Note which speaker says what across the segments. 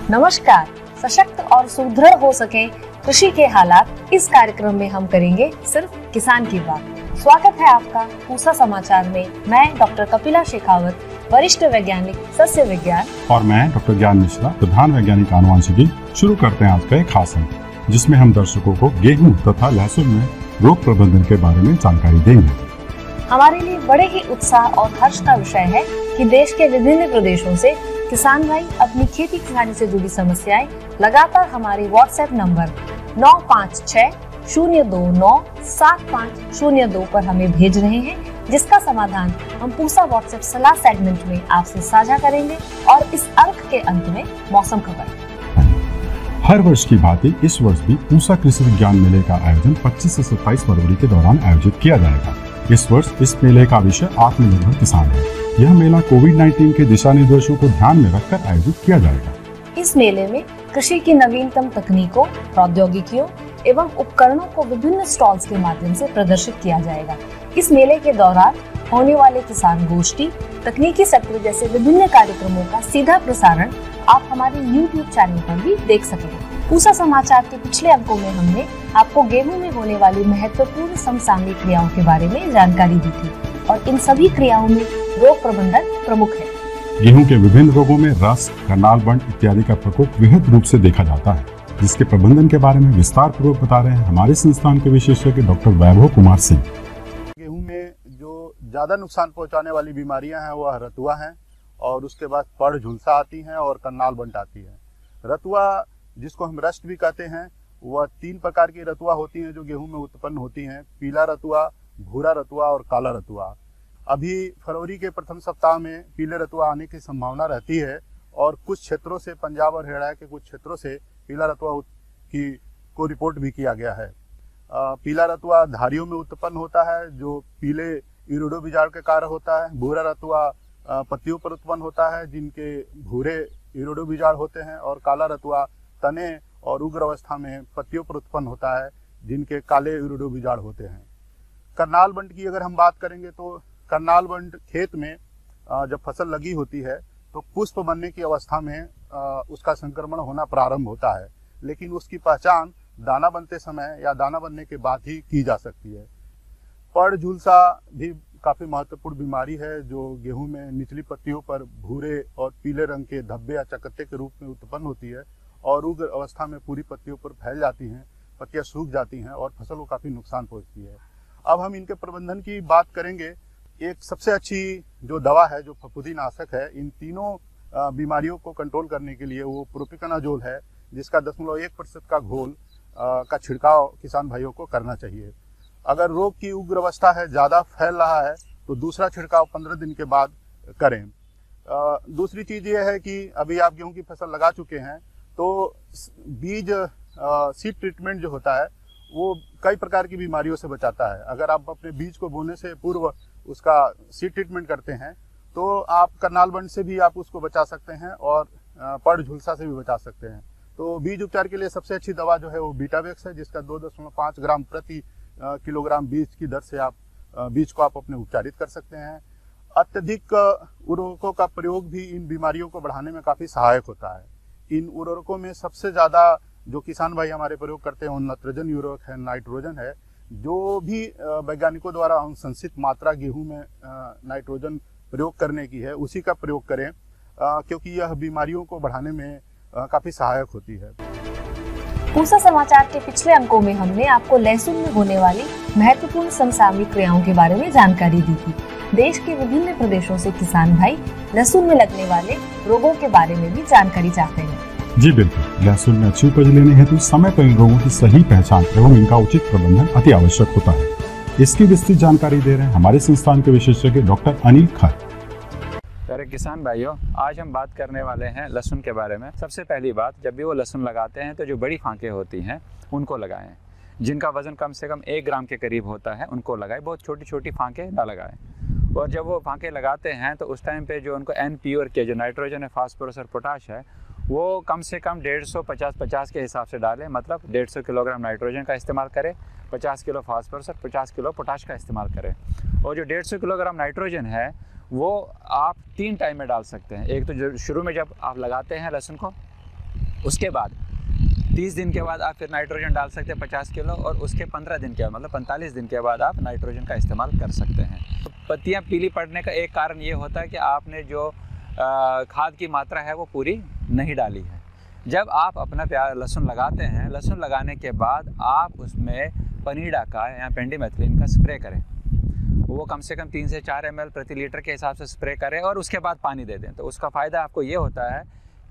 Speaker 1: नमस्कार। सशक्त और सुदृढ़ हो सके कृषि के हालात, इस कार्यक्रम में हम करेंगे सिर्फ किसान की बात। स्वागत है आपका पूसा समाचार में। मैं डॉक्टर कपिला शेखावत, वरिष्ठ वैज्ञानिक सस्य विज्ञान,
Speaker 2: और मैं डॉक्टर ज्ञान मिश्रा, प्रधान वैज्ञानिक आनुवंशिकी। शुरू करते हैं आज का एक खास अंक, जिसमें हम दर्शकों को गेहूं तथा लहसुन में रोग प्रबंधन के बारे में जानकारी देंगे।
Speaker 1: हमारे लिए बड़े ही उत्साह और हर्ष का विषय है कि देश के विभिन्न प्रदेशों से किसान भाई अपनी खेती किसानी से जुड़ी समस्याएं लगातार हमारे व्हाट्सएप नंबर 9560297502 पर हमें भेज रहे हैं, जिसका समाधान हम पूसा व्हाट्सएप सलाह सेगमेंट में आपसे साझा करेंगे। और इस अंक के अंत में मौसम खबर।
Speaker 2: हर वर्ष की भांति इस वर्ष भी पूसा कृषि विज्ञान मेले का आयोजन 25 से 27 फरवरी के दौरान आयोजित किया जाएगा। इस वर्ष इस मेले का विषय आत्मनिर्भर किसान है। यह मेला कोविड-19 के दिशा निर्देशों को ध्यान में रखकर आयोजित किया जाएगा।
Speaker 1: इस मेले में कृषि की नवीनतम तकनीकों, प्रौद्योगिकियों एवं उपकरणों को विभिन्न स्टॉल्स के माध्यम से प्रदर्शित किया जाएगा। इस मेले के दौरान होने वाले किसान गोष्ठी, तकनीकी सत्र जैसे विभिन्न कार्यक्रमों का सीधा प्रसारण आप हमारे YouTube चैनल पर भी देख सकेंगे। पूसा समाचार के पिछले अंकों में हमने आपको गेहूं में होने वाली महत्वपूर्ण समसामयिक क्रियाओं के बारे में जानकारी दी थी, और इन सभी क्रियाओं में रोग प्रबंधन प्रमुख है।
Speaker 2: गेहूं के विभिन्न रोगों में रस, करनाल बंट इत्यादि का प्रकोप वृहद रूप से देखा जाता है, जिसके प्रबंधन के बारे में विस्तार पूर्वक बता रहे हैं हमारे संस्थान के विशेषज्ञ डॉक्टर वैभव कुमार सिंह।
Speaker 3: गेहूं में जो ज्यादा नुकसान पहुंचाने वाली बीमारियां हैं वह रतुआ है, और उसके बाद पड़ झुलसा आती हैं और करनाल बंट आती है। रतुआ, जिसको हम रस्ट भी कहते हैं, वह 3 प्रकार की रतुआ होती हैं जो गेहूं में उत्पन्न होती हैं: पीला रतुआ, भूरा रतुआ और काला रतुआ। अभी फरवरी के प्रथम सप्ताह में पीले रतुआ आने की संभावना रहती है, और कुछ क्षेत्रों से, पंजाब और हरियाणा के कुछ क्षेत्रों से पीला रतुआ को रिपोर्ट भी किया गया है। पीला रतुआ धारियों में उत्पन्न होता है, जो पीले इरोडो बीजाण के कारण होता है। भूरा रतुआ पत्तियों पर उत्पन्न होता है, जिनके भूरे इरोडो बीजाण होते हैं। और काला रतुआ तने और उग्र अवस्था में पत्तियों पर उत्पन्न होता है, जिनके काले इरोडो बीजाण होते हैं। करनाल बंट की अगर हम बात करेंगे तो करनाल बंट खेत में जब फसल लगी होती है तो पुष्प बनने की अवस्था में उसका संक्रमण होना प्रारंभ होता है, लेकिन उसकी पहचान दाना बनते समय या दाना बनने के बाद ही की जा सकती है। पड़ झुलसा भी काफ़ी महत्वपूर्ण बीमारी है, जो गेहूं में निचली पत्तियों पर भूरे और पीले रंग के धब्बे या चकत्ते के रूप में उत्पन्न होती है, और उग्र अवस्था में पूरी पत्तियों पर फैल जाती हैं, पत्तियां सूख जाती हैं और फसल को काफ़ी नुकसान पहुंचती है। अब हम इनके प्रबंधन की बात करेंगे। एक सबसे अच्छी जो दवा है, जो फफूंदीनाशक है, इन तीनों बीमारियों को कंट्रोल करने के लिए वो प्रोपिकोनाजोल है, जिसका 0.1% का घोल का छिड़काव किसान भाइयों को करना चाहिए। अगर रोग की उग्र अवस्था है, ज़्यादा फैल रहा है, तो दूसरा छिड़काव 15 दिन के बाद करें। दूसरी चीज़ ये है कि अभी आप गेहूं की फसल लगा चुके हैं, तो बीज सीड ट्रीटमेंट जो होता है वो कई प्रकार की बीमारियों से बचाता है। अगर आप अपने बीज को बोने से पूर्व उसका सीड ट्रीटमेंट करते हैं तो आप करनाल बंट से भी आप उसको बचा सकते हैं, और पड़ झुलसा से भी बचा सकते हैं। तो बीज उपचार के लिए सबसे अच्छी दवा जो है वो बीटावेक्स है, जिसका 2.5 ग्राम प्रति किलोग्राम बीज की दर से आप बीज को आप अपने उपचारित कर सकते हैं। अत्यधिक उर्वरकों का प्रयोग भी इन बीमारियों को बढ़ाने में काफ़ी सहायक होता है। इन उर्वरकों में सबसे ज़्यादा जो किसान भाई हमारे प्रयोग करते हैं वो नाइट्रोजन उर्वरक है, नाइट्रोजन है। जो भी वैज्ञानिकों द्वारा अनुशंसित मात्रा गेहूं में नाइट्रोजन प्रयोग करने की है, उसी का प्रयोग करें, क्योंकि यह बीमारियों को बढ़ाने में काफ़ी सहायक होती है।
Speaker 1: पूसा समाचार के पिछले अंकों में हमने आपको लहसुन में होने वाली महत्वपूर्ण समसामयिक क्रियाओं के बारे में जानकारी दी थी। देश के विभिन्न प्रदेशों से किसान भाई लहसुन में लगने वाले रोगों के बारे में भी जानकारी चाहते हैं।
Speaker 2: जी बिल्कुल, लहसुन में अच्छी उपज लेने हेतु समय पर इन रोगों की सही पहचान एवं इनका उचित प्रबंधन अति आवश्यक होता है। इसकी विस्तृत जानकारी दे रहे हैं हमारे संस्थान के विशेषज्ञ डॉक्टर अनिल खर।
Speaker 4: प्यारे किसान भाइयों, आज हम बात करने वाले हैं लहसुन के बारे में। सबसे पहली बात, जब भी वो लहसुन लगाते हैं तो जो बड़ी फांकें होती हैं उनको लगाएं। जिनका वजन कम से कम 1 ग्राम के करीब होता है उनको लगाएं, बहुत छोटी छोटी फांकें ना लगाएं। और जब वो फांकें लगाते हैं तो उस टाइम पे जो उनको NPO के जो नाइट्रोजन है, फास्फोरस और पोटाश है, वो कम से कम 150-50-50 के हिसाब से डालें। मतलब 150 किलोग्राम नाइट्रोजन का इस्तेमाल करें, 50 किलो फास्फोरस और 50 किलो पोटाश का इस्तेमाल करें। और जो 150 किलोग्राम नाइट्रोजन है वो आप 3 टाइम में डाल सकते हैं। एक तो जो शुरू में जब आप लगाते हैं लहसुन को, उसके बाद 30 दिन के बाद आप फिर नाइट्रोजन डाल सकते हैं 50 किलो, और उसके 15 दिन के बाद मतलब 45 दिन के बाद आप नाइट्रोजन का इस्तेमाल कर सकते हैं। तो पत्तियाँ पीली पड़ने का एक कारण ये होता है कि आपने जो खाद की मात्रा है वो पूरी नहीं डाली है। जब आप अपना लहसुन लगाते हैं, लहसुन लगाने के बाद आप उसमें पनीडा का या पेंडिमेथिलिन का स्प्रे करें। वो कम से कम 3 से 4 ml प्रति लीटर के हिसाब से स्प्रे करें और उसके बाद पानी दे दें। तो उसका फ़ायदा आपको ये होता है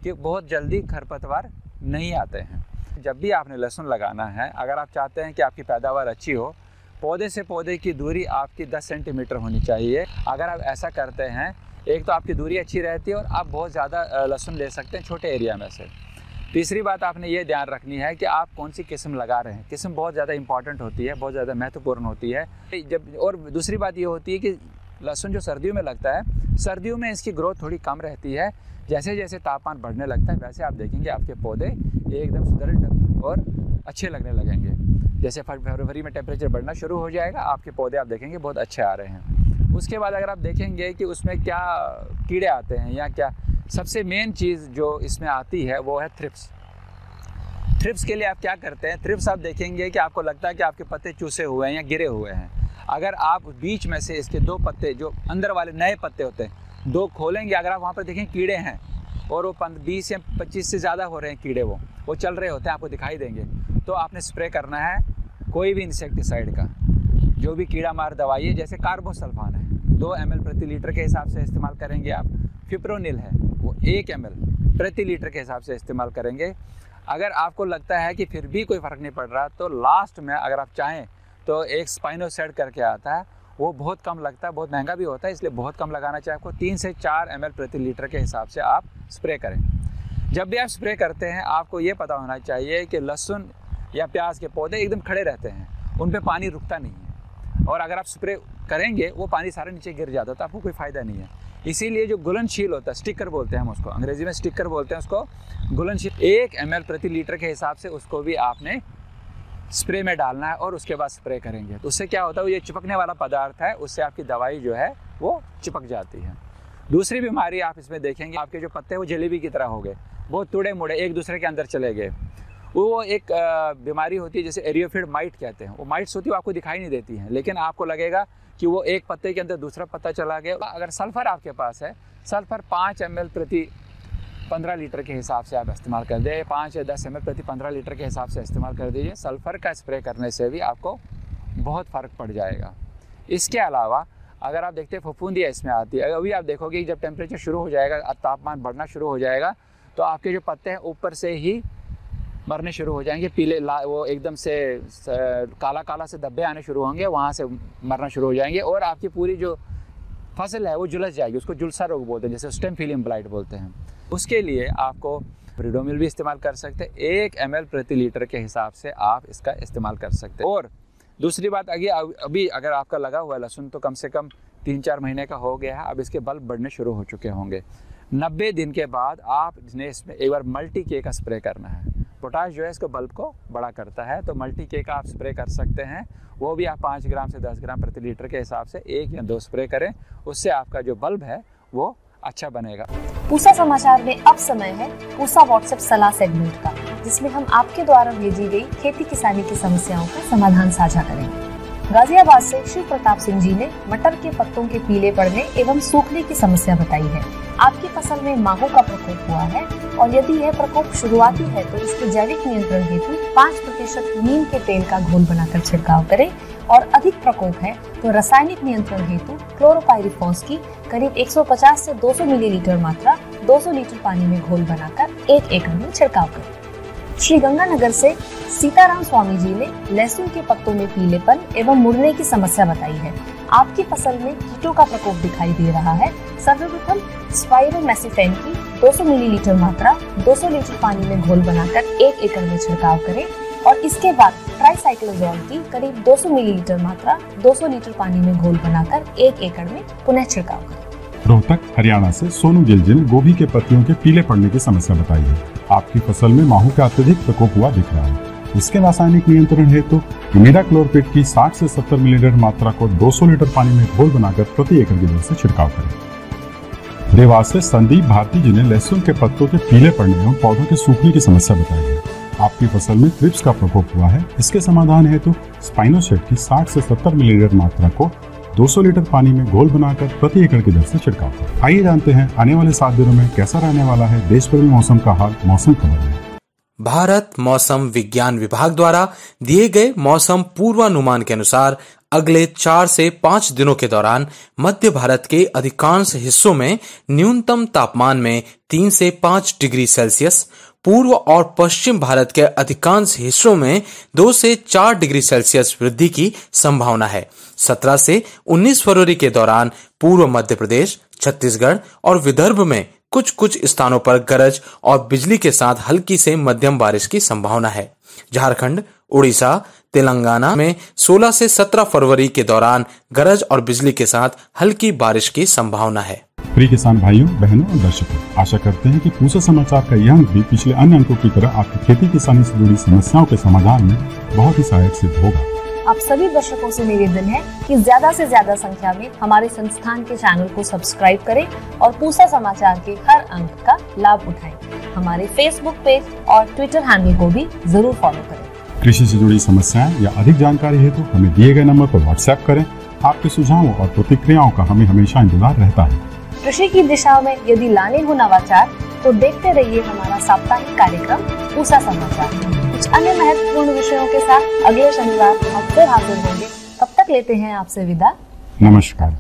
Speaker 4: कि बहुत जल्दी खरपतवार नहीं आते हैं। जब भी आपने लहसुन लगाना है, अगर आप चाहते हैं कि आपकी पैदावार अच्छी हो, पौधे से पौधे की दूरी आपकी 10 सेंटीमीटर होनी चाहिए। अगर आप ऐसा करते हैं, एक तो आपकी दूरी अच्छी रहती है और आप बहुत ज़्यादा लहसुन ले सकते हैं छोटे एरिया में से। तीसरी बात आपने ये ध्यान रखनी है कि आप कौन सी किस्म लगा रहे हैं। किस्म बहुत ज़्यादा इंपॉर्टेंट होती है, बहुत ज़्यादा महत्वपूर्ण होती है। और दूसरी बात ये होती है कि लहसुन जो सर्दियों में लगता है, सर्दियों में इसकी ग्रोथ थोड़ी कम रहती है। जैसे जैसे तापमान बढ़ने लगता है वैसे आप देखेंगे आपके पौधे एकदम सुदृढ़ और अच्छे लगने लगेंगे। जैसे फरवरी में टेम्परेचर बढ़ना शुरू हो जाएगा, आपके पौधे आप देखेंगे बहुत अच्छे आ रहे हैं। उसके बाद अगर आप देखेंगे कि उसमें क्या कीड़े आते हैं या क्या, सबसे मेन चीज़ जो इसमें आती है वो है थ्रिप्स। थ्रिप्स के लिए आप क्या करते हैं, थ्रिप्स आप देखेंगे कि आपको लगता है कि आपके पत्ते चूसे हुए हैं या गिरे हुए हैं। अगर आप बीच में से इसके 2 पत्ते जो अंदर वाले नए पत्ते होते हैं 2 खोलेंगे, अगर आप वहाँ पर देखें कीड़े हैं और वो 20 या 25 से ज़्यादा हो रहे हैं कीड़े, वो चल रहे होते हैं, आपको दिखाई देंगे, तो आपने स्प्रे करना है कोई भी इंसेक्टिसाइड का, जो भी कीड़ा मार दवाई है। जैसे कार्बोसल्फान है 2 ml प्रति लीटर के हिसाब से इस्तेमाल करेंगे आप। फिप्रोनिल है वो 1 ml प्रति लीटर के हिसाब से इस्तेमाल करेंगे। अगर आपको लगता है कि फिर भी कोई फ़र्क नहीं पड़ रहा, तो लास्ट में अगर आप चाहें तो एक स्पाइनोसाइड करके आता है, वो बहुत कम लगता है, बहुत महंगा भी होता है, इसलिए बहुत कम लगाना चाहिए आपको। 3 से 4 ml प्रति लीटर के हिसाब से आप स्प्रे करें। जब भी आप स्प्रे करते हैं, आपको ये पता होना चाहिए कि लहसुन या प्याज के पौधे एकदम खड़े रहते हैं, उन पे पानी रुकता नहीं है, और अगर आप स्प्रे करेंगे वो पानी सारा नीचे गिर जाता है, तो आपको कोई फ़ायदा नहीं है। इसीलिए जो घुलनशील होता है, स्टिकर बोलते हैं हम उसको, अंग्रेजी में स्टिकर बोलते हैं उसको, घुलनशील 1 ml प्रति लीटर के हिसाब से उसको भी आपने स्प्रे में डालना है और उसके बाद स्प्रे करेंगे। तो उससे क्या होता है, वो ये चिपकने वाला पदार्थ है, उससे आपकी दवाई जो है वो चिपक जाती है। दूसरी बीमारी आप इसमें देखेंगे, आपके जो पत्ते वो जलेबी की तरह हो गए, बहुत टुड़े मुड़े एक दूसरे के अंदर चले गए। वो एक बीमारी होती है जिसे एरियोफिड माइट कहते हैं। वो माइट्स होती है, वो आपको दिखाई नहीं देती हैं, लेकिन आपको लगेगा कि वो एक पत्ते के अंदर दूसरा पत्ता चला गया। अगर सल्फ़र आपके पास है, सल्फ़र 5 ml प्रति 15 लीटर के हिसाब से आप इस्तेमाल कर दे, 5 या 10 ml प्रति 15 लीटर के हिसाब से इस्तेमाल कर दीजिए। सल्फ़र का स्प्रे करने से भी आपको बहुत फ़र्क पड़ जाएगा। इसके अलावा अगर आप देखते हैं फफूंदियाँ इसमें आती है। अभी आप देखोगे जब टेम्परेचर शुरू हो जाएगा, तापमान बढ़ना शुरू हो जाएगा, तो आपके जो पत्ते हैं ऊपर से ही मरने शुरू हो जाएंगे, पीले वो एकदम से काला काला से धब्बे आने शुरू होंगे, वहाँ से मरना शुरू हो जाएंगे और आपकी पूरी जो फसल है वो झुलस जाएगी। उसको झुलसा रोग बोलते हैं, जैसे स्टेम फिलियम ब्लाइट बोलते हैं। उसके लिए आपको प्रीडोमिल भी इस्तेमाल कर सकते हैं, 1 ml प्रति लीटर के हिसाब से आप इसका इस्तेमाल कर सकते हैं। और दूसरी बात, अभी अगर आपका लगा हुआ है लहसुन तो कम से कम 3-4 महीने का हो गया है, अब इसके बल्ब बढ़ने शुरू हो चुके होंगे। 90 दिन के बाद आपने इसमें एक बार मल्टी के का स्प्रे करना है। पोटाश जो है इसको बल्ब को बड़ा करता है, तो मल्टी के का आप स्प्रे कर सकते हैं। वो भी आप 5 ग्राम से 10 ग्राम प्रति लीटर के हिसाब से 1 या 2 स्प्रे करें, उससे आपका जो बल्ब है वो अच्छा बनेगा।
Speaker 1: पूसा समाचार में अब समय है पूसा व्हाट्सएप सलाह सेगमेंट का, जिसमें हम आपके द्वारा भेजी गई खेती किसानी की समस्याओं का समाधान साझा करेंगे। गाजियाबाद से शिव प्रताप सिंह जी ने मटर के पत्तों के पीले पड़ने एवं सूखने की समस्या बताई है। आपकी फसल में माहो का प्रकोप हुआ है और यदि यह प्रकोप शुरुआती है तो इसके जैविक नियंत्रण हेतु 5% नीम के तेल का घोल बनाकर छिड़काव करें, और अधिक प्रकोप है तो रासायनिक नियंत्रण हेतु क्लोरोपाइरिफॉस की करीब 150 से 200 मिलीलीटर मात्रा 200 लीटर पानी में घोल बनाकर 1 एकड़ में छिड़काव करें। श्री गंगानगर से सीताराम स्वामी जी ने लहसुन के पत्तों में पीलेपन एवं मुड़ने की समस्या बताई है। आपकी फसल में कीटों का प्रकोप दिखाई दे रहा है। सर्वप्रथम स्पाइरोमेसिफेन की 200 मिलीलीटर मात्रा 200 लीटर पानी में घोल बनाकर 1 एकड़ में छिड़काव करें, और इसके बाद ट्राइसाइक्लोजोल की करीब 200 मिलीलीटर मात्रा 200 लीटर पानी में घोल बनाकर 1 एकड़ में पुनः छिड़काव करें।
Speaker 2: रोहतक हरियाणा से सोनू गिलजी ने गोभी के पत्तियों के पीले पड़ने की समस्या बताई है। आपकी फसल में माहो का अत्यधिक प्रकोप हुआ दिख रहा है। इसके रासायनिक नियंत्रण हेतु इमिडाक्लोरपिड की 60 से 70 मिलीलीटर मात्रा को 200 लीटर पानी में घोल बनाकर प्रति एकड़ की दर से छिड़काव करें। देवास से संदीप भारती जी ने लहसुन के पत्तों के पीले पड़ने एवं पौधों के सूखने की समस्या बताई है। आपकी फसल में थ्रिप्स का प्रकोप हुआ है। इसके समाधान हेतु स्पाइनोसेट की 60 से 70 मिलीलीटर मात्रा को 200 लीटर पानी में घोल बनाकर प्रति एकड़ की दर से छिड़काव करें। आइए जानते हैं आने वाले 7 दिनों में कैसा रहने वाला है देश भर में मौसम का हाल मौसम खबर में।
Speaker 5: भारत मौसम विज्ञान विभाग द्वारा दिए गए मौसम पूर्वानुमान के अनुसार अगले 4 से 5 दिनों के दौरान मध्य भारत के अधिकांश हिस्सों में न्यूनतम तापमान में 3 से 5 डिग्री सेल्सियस, पूर्व और पश्चिम भारत के अधिकांश हिस्सों में 2 से 4 डिग्री सेल्सियस वृद्धि की संभावना है। 17 से 19 फरवरी के दौरान पूर्व मध्य प्रदेश, छत्तीसगढ़ और विदर्भ में कुछ स्थानों पर गरज और बिजली के साथ हल्की से मध्यम बारिश की संभावना है। झारखंड, उड़ीसा, तेलंगाना में 16 से 17 फरवरी के दौरान गरज और बिजली के साथ हल्की बारिश की संभावना है।
Speaker 2: प्रिय किसान भाइयों, बहनों और दर्शकों, आशा करते हैं कि पूसा समाचार का यह अंक भी पिछले अन्य अंकों की तरह आपकी खेती किसानी से जुड़ी समस्याओं के समाधान में बहुत ही सहायक सिद्ध होगा।
Speaker 1: आप सभी दर्शकों से निवेदन है कि ज्यादा से ज्यादा संख्या में हमारे संस्थान के चैनल को सब्सक्राइब करें और पूसा समाचार के हर अंक का लाभ उठाएं। हमारे फेसबुक पेज और ट्विटर हैंडल को भी जरूर फॉलो करें।
Speaker 2: कृषि से जुड़ी समस्याएं या अधिक जानकारी हेतु हमें दिए गए नंबर पर व्हाट्सएप करें। आपके सुझावों और प्रतिक्रियाओं का हमें हमेशा इंतजार रहता है।
Speaker 1: कृषि की दिशा में यदि लाने हो नवाचार तो देखते रहिए हमारा साप्ताहिक कार्यक्रम पूसा समाचार। कुछ अन्य महत्वपूर्ण विषयों के साथ अगले शनिवार हम फिर हाजिर होंगे। तब तक लेते हैं आपसे विदा।
Speaker 2: नमस्कार।